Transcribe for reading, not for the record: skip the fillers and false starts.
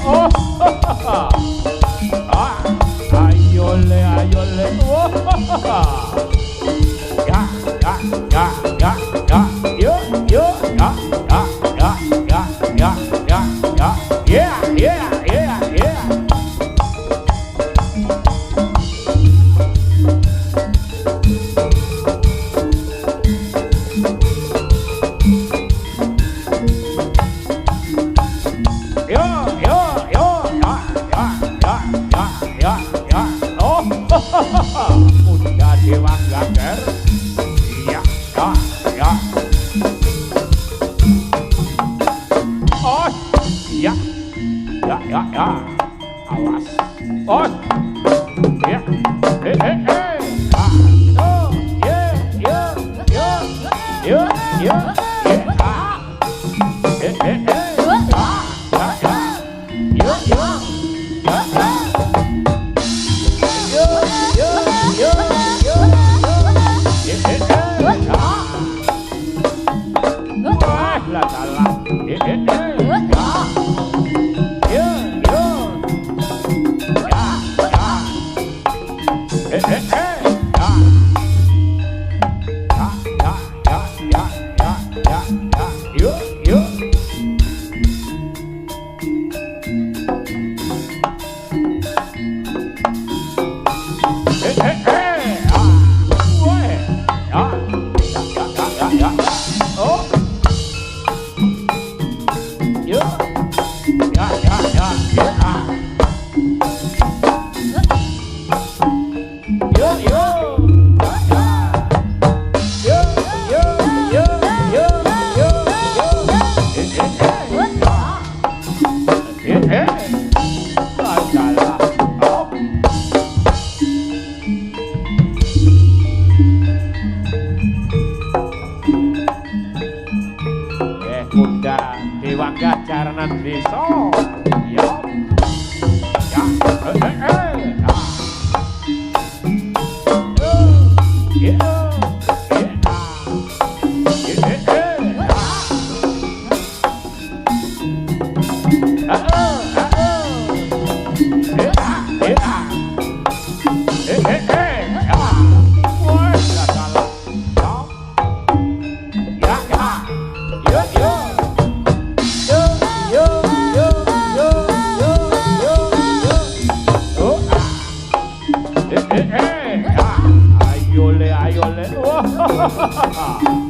Oh, ah, ayole, ayole. Oh, ya, ya, ya, ya, ya, yo, yo, ya, ya, ya, ya, ya, ya, ya, yeah, yeah, yeah, yeah. Yo, yo, yo, ya, ya, ya, ya, ya, ya. Oh, udah Dewa Gager. Iya, ya, ya. Oh, iya, ya, ya, ya. Awas. Oh, ya, ah, oh, yeah, yeah, yeah, yeah, yeah, yeah, ah, ah, ya, ya. Yo yo yo yo yo yo yo wah lah salah yo yo ya ya ya yo yo Bunda Dewa Gajaran Desa. Yo. Ya. Ayole, ayole. Wah.